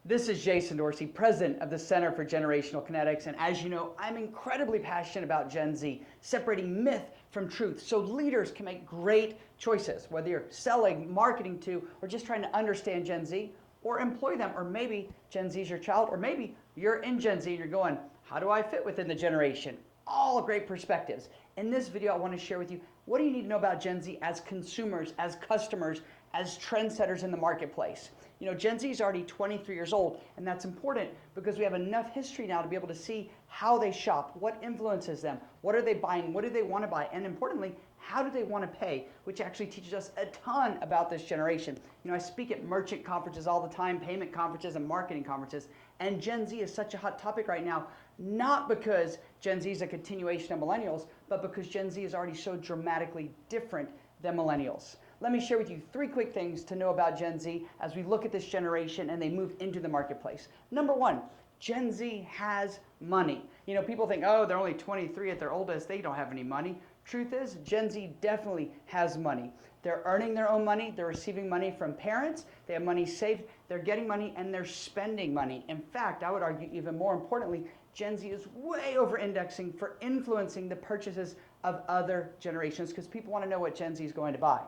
This is Jason Dorsey, president of the Center for Generational Kinetics, and as you know, I'm incredibly passionate about Gen Z, separating myth from truth so leaders can make great choices, whether you're selling, marketing to, or just trying to understand Gen Z, or employ them, or maybe Gen Z is your child, or maybe you're in Gen Z and you're going, how do I fit within the generation? All great perspectives. In this video, I want to share with you, what do you need to know about Gen Z as consumers, as customers, as trendsetters in the marketplace? You know, Gen Z is already 23 years old, and that's important because we have enough history now to be able to see how they shop, what influences them, what are they buying, what do they want to buy, and importantly, how do they want to pay, which actually teaches us a ton about this generation. You know, I speak at merchant conferences all the time, payment conferences and marketing conferences, and Gen Z is such a hot topic right now, not because Gen Z is a continuation of millennials, but because Gen Z is already so dramatically different than millennials. Let me share with you 3 quick things to know about Gen Z as we look at this generation and they move into the marketplace. Number 1, Gen Z has money. You know, people think, oh, they're only 23 at their oldest, they don't have any money. Truth is, Gen Z definitely has money. They're earning their own money, they're receiving money from parents, they have money saved, they're getting money, and they're spending money. In fact, I would argue even more importantly, Gen Z is way over-indexing for influencing the purchases of other generations because people want to know what Gen Z is going to buy.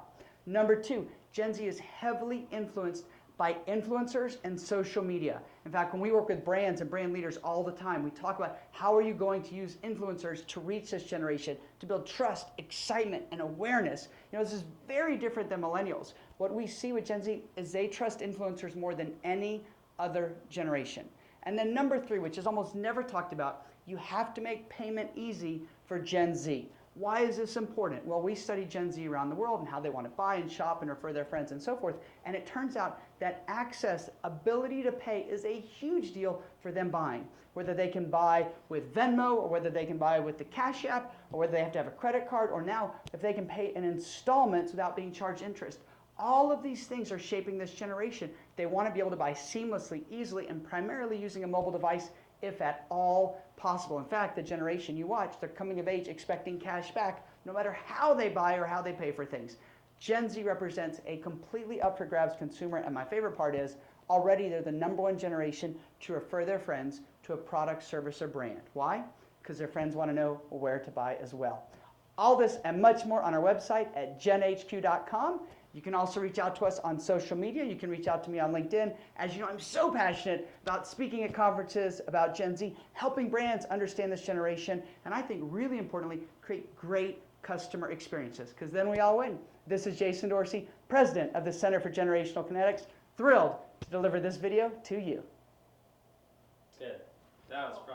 Number 2, Gen Z is heavily influenced by influencers and social media. In fact, when we work with brands and brand leaders all the time, we talk about how are you going to use influencers to reach this generation, to build trust, excitement, and awareness. You know, this is very different than millennials. What we see with Gen Z is they trust influencers more than any other generation. And then number 3, which is almost never talked about, you have to make payment easy for Gen Z. Why is this important? Well, we study Gen Z around the world and how they want to buy and shop and refer their friends and so forth. And it turns out that access, ability to pay is a huge deal for them buying. Whether they can buy with Venmo or whether they can buy with the Cash App or whether they have to have a credit card or now if they can pay in installments without being charged interest. All of these things are shaping this generation. They want to be able to buy seamlessly, easily, and primarily using a mobile device if at all possible. In fact, the generation you watch, they're coming of age expecting cash back no matter how they buy or how they pay for things. Gen Z represents a completely up for grabs consumer, and my favorite part is already they're the #1 generation to refer their friends to a product, service, or brand. Why? Because their friends want to know where to buy as well. All this and much more on our website at genhq.com. You can also reach out to us on social media. You can reach out to me on LinkedIn. As you know, I'm so passionate about speaking at conferences about Gen Z, helping brands understand this generation, and I think really importantly, create great customer experiences, because then we all win. This is Jason Dorsey, president of the Center for Generational Kinetics, thrilled to deliver this video to you. Good. That was